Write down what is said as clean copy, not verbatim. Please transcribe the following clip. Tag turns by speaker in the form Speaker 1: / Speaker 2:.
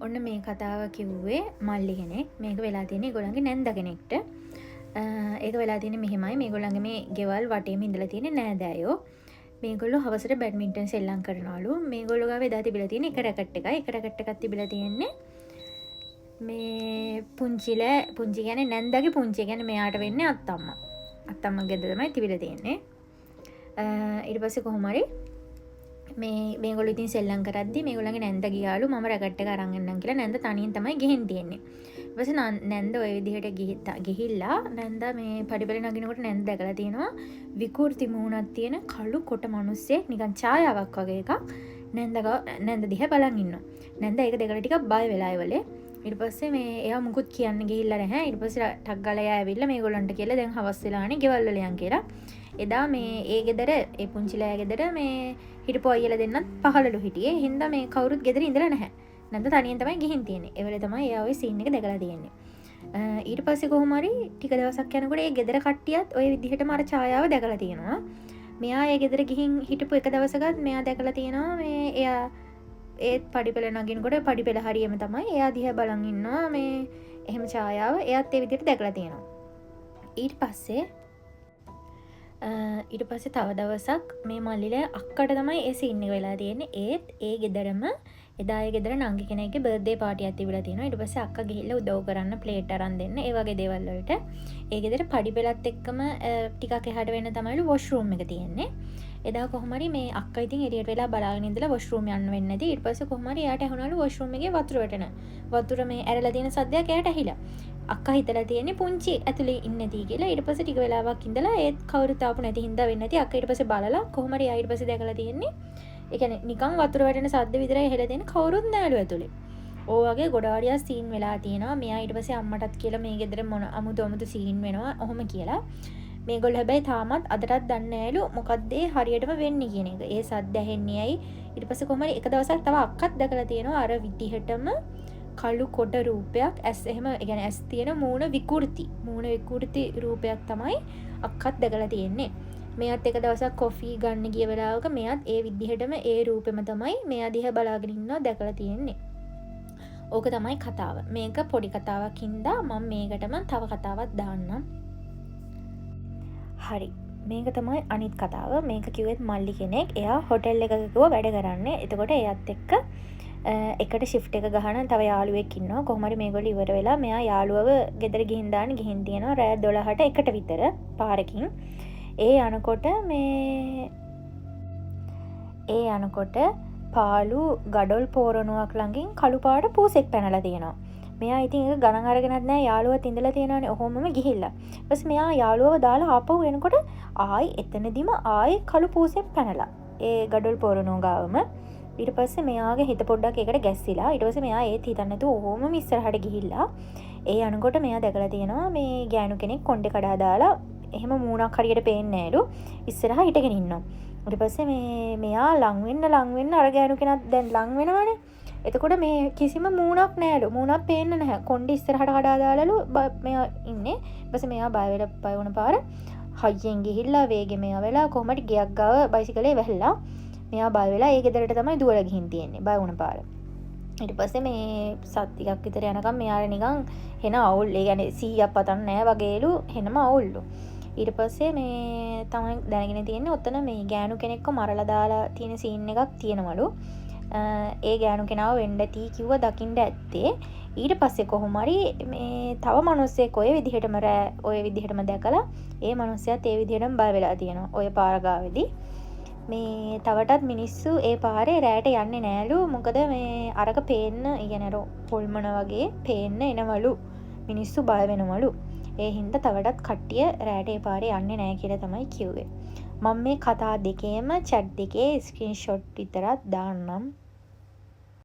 Speaker 1: ඔන්න මේ කතාව කිව්වේ මල්ලි කෙනෙක්. මේක වෙලා තියෙන්නේ ඒගොල්ලන්ගේ නැන්ද කෙනෙක්ට. ඒක වෙලා තියෙන්නේ මෙහෙමයි. මේගොල්ලන්ගේ මේ ගෙවල් වටේම ඉඳලා තියෙන නෑදෑයෝ. මේගොල්ලෝ හවසට බැඩ්මින්ටන් සෙල්ලම් කරනවලු. මේගොල්ලෝ ගාව එදා තිබිලා තියෙන එක රැකට් එකයි. එක රැකට් එකක් තිබිලා තියෙන්නේ මේ පුංචි කියන්නේ නැන්දගේ පුංචි කියන්නේ මෙයාට වෙන්නේ අත්තම්මා. අත්තම්මා ගෙදර තමයි තිබිලා තියෙන්නේ. ඊට පස්සේ කොහොම හරි මේගොල්ලෝ ඉතින් සෙල්ලම් කරද්දි මේගොල්ලන්ගේ නැන්ද ගියාලු මම රැකට් එක අරන් එන්නම් කියලා. නැන්ද තනියෙන් තමයි ගෙහින් තියෙන්නේ. ඊට පස්සේ නැන්ද ওই විදිහට ගිහිල්ලා නැන්ද මේ පඩිපෙළ නගිනකොට නැන්ද දැකලා තියෙනවා විකෘති මූණක් තියෙන කළු කොට මිනිස්සෙක් නිකන් ඡායාවක් වගේ එකක් නැන්ද දිහා බලන් ඉන්නවා. නැන්ද ඒක දෙකට ටිකක් බය වෙලා ඉවලේ. ඊට පස්සේ මේ එයා මුකුත් කියන්න ගිහිල්ලා නැහැ. ඊට පස්සේ ටක් ගාලා එයා ඇවිල්ලා මේගොල්ලන්ට කියලා දැන් හවස් වෙලානේ ගෙවල් වල යන් කියලා. එදා මේ ඒ ගෙදර ඒ පුංචිලා ගෙදර මේ හිටපු අයියලා දෙන්නත් පහළලු හිටියේ. හින්දා මේ කවුරුත් ගෙදර ඉඳලා නැහැ. නැන්ද තනියෙන් තමයි ගිහින් තියෙන්නේ. ඒ වෙලේ තමයි එයා ওই සීන් එක දැකලා තියෙන්නේ. ඊට පස්සේ කොහොම හරි ටික දවසක් යනකොට ඒ ගෙදර කට්ටියත් ওই විදිහටම අර ඡායාව දැකලා තියෙනවා. මෙයා ඒ ගෙදර ගිහින් හිටපු එක දවසකත් මෙයා දැකලා තියෙනවා මේ එයා ඒත් පඩිපෙළ නගිනකොට පඩිපෙළ හරියම තමයි එයා දිහා බලන් ඉන්නවා මේ එහෙම ඡායාව එයාත් ඒ විදිහට දැකලා තියෙනවා. ඊට පස්සේ තව දවසක් මේ මල්ලිලා අක්කට තමයි ඒ සීන් එක වෙලා තියෙන්නේ. ඒත් ඒ ගෙදරම එදා ඒ ගෙදර නංගි කෙනෙක්ගේ බර්ත්ඩේ පාටියක් තිබිලා තියෙනවා. ඊට පස්සේ අක්කා ගිහිල්ලා උදව් කරන්න ප්ලේට් අරන් දෙන්න ඒ වගේ දේවල් වලට. ඒ ගෙදර පඩිපෙළත් එක්කම ටිකක් එහාට වෙන්න තමයිලු වොෂ්රූම් එක තියෙන්නේ. එදා කොහොම හරි මේ අක්කා ඉතින් එළියට වෙලා බලාගෙන ඉඳලා වොෂ්රූම් යන්න වෙන්නේ නැති. ඊට පස්සේ කොහොම හරි එයාට ඇහුණලු වොෂ්රූම් එකේ වතුර වැටෙන. වතුර මේ ඇරලා තියෙන සද්දයක් එයාට ඇහිලා. අක්කා හිතලා තියෙන්නේ පුංචි ඇතුලේ ඉන්නේ නැති කියලා. ඊට පස්සේ ටික වෙලාවක් ඉඳලා ඒත් කවුරුත් ආපු නැති හින්දා වෙන්නේ නැති. අක්කා ඊට පස්සේ බලලා කොහොම හරි ආ ඊට පස්සේ දැකලා තියෙන්නේ. ඒ කියන්නේ නිකන් වතුර වැටෙන සද්ද විතරයි ඇහිලා තියෙන කවුරුත් නැලු ඇතුලේ. ඕ වගේ ගොඩාරියා සීන් වෙලා තියෙනවා. මෙයා ඊට පස්සේ අම්මටත් කියලා මේ ගෙදර මොන අමුතු සීන් වෙනවා. ඔහොම කියලා. මේගොල්ලෝ හැබැයි තාමත් අදටත් දන්නේ නැලු මොකද්ද හරියටම වෙන්නේ කියන එක. ඒ සද්ද ඇහෙන්නේ ඇයි? ඊට පස්සේ කොහොම හරි එක දවසක් තව අක්කත් දැකලා තියෙනවා අර විදිහටම කළු කොට රූපයක් ඇස් එහෙම ඒ කියන්නේ ඇස් තියෙන මූණ විකෘති රූපයක් තමයි අක්කත් දැකලා තියෙන්නේ. මෙයාත් එක දවසක් කොෆි ගන්න ගිය වෙලාවක මෙයාත් ඒ විදිහටම ඒ රූපෙම තමයි මෙයා දිහා බලාගෙන ඉන්නවා දැකලා තියෙන්නේ. ඕක තමයි කතාව. මේක පොඩි කතාවක් හින්දා මම මේකටම තව කතාවක් දාන්නම්. හරි. මේක තමයි අනිත් කතාව. මේක කිව්වෙත් මල්ලි කෙනෙක්. එයා හොටෙල් එකක වැඩ කරන්නේ. එතකොට එයාත් එක්ක එකට ෂිෆ්ට් එක ගහන තව යාළුවෙක් ඉන්නවා. කොහොම හරි මේගොල්ලෝ ඉවර වෙලා මෙයා යාළුවව ගෙදර ගිහින් තියෙනවා රෑ 12ට එකට විතර පාරකින්. ඒ යනකොට පාළු ගඩොල් පෝරණුවක් ළඟින් කළු පාට පූසෙක් පැනලා තියෙනවා. මෙයා ඉතින් ඒක ගණන් අරගෙනත් නැහැ. යාළුවත් ඉඳලා තියෙනවානේ. ඔහොමම ගිහිල්ලා. ඊට පස්සේ මෙයා යාළුවව දාලා ආපහු එනකොට ආයි එතනදිම ආයි කළු පූසෙක් පැනලා. ඒ ගඩොල් පෝරණුව ගාවම ඊට පස්සේ මෙයාගේ හිත පොඩ්ඩක් ඒකට ගැස්සිලා. ඊට පස්සේ මෙයා ඒත් හිතන්නේ නැතුව ඔහොම ඉස්සරහට ගිහිල්ලා ඒ යනකොට මෙයා දැකලා තියෙනවා මේ ගෑනු කෙනෙක් කොණ්ඩේ කඩා දාලා එහෙම මූණක් හරියට පේන්නේ නැලු ඉස්සරහ හිටගෙන ඉන්නවා. ඊට පස්සේ මෙයා ලං වෙන්න අර ගෑනු කෙනත් දැන් ලං වෙනවනේ. එතකොට මේ කිසිම මූණක් නැලු. මූණක් පේන්නේ නැහැ. කොණ්ඩේ ඉස්සරහට කඩා දාලාලු මෙයා ඉන්නේ. ඊට පස්සේ මෙයා බය වුණ පාර හයියෙන් ගිහිල්ලා වේගෙම වෙලා කොහමද ගියක් ගාව බයිසිකලේ වැහිලා මෙයා බය වෙලා ඒ ගෙදරට තමයි දුවලා ගිහින් තියෙන්නේ බය වුණ පාර. ඊට පස්සේ මේ සත් ටිකක් විතර යනකම් මෙයාට නිකන් හෙන අවුල්. ඒ කියන්නේ 100ක් පතන්න නැහැ වගේලු හෙනම අවුල්ලු. ඊට පස්සේ මේ තමයි දැනගෙන තියෙන්නේ ඔතන මේ ගෑනු කෙනෙක්ව මරලා දාලා තියෙන සීන් එකක් තියෙනවලු. ඒ ගෑනු කෙනාව වෙන්න ඇති කිව්ව දකින්න ඇත්තේ. ඊට පස්සේ කොහොම හරි මේ තව මිනිස්සෙක් ඔය විදිහටම දැකලා ඒ මිනිස්සයාත් ඒ විදිහටම බය වෙලා තියෙනවා. ඔය පාර ගාවේදී මේ තවටත් මිනිස්සු ඒ පාරේ රෑට යන්නේ නෑලු. මොකද මේ අරක පේන්න ඉගෙනර පොල්මන වගේ පේන්න එනවලු. මිනිස්සු බය වෙනවලු. ඒ හින්දා තවටත් කට්ටිය රෑට ඒ පාරේ යන්නේ නෑ කියලා තමයි කිව්වේ. මම මේ කතා දෙකේම chat දෙකේ ස්ක්‍රීන්ෂොට් විතරක් දාන්නම්.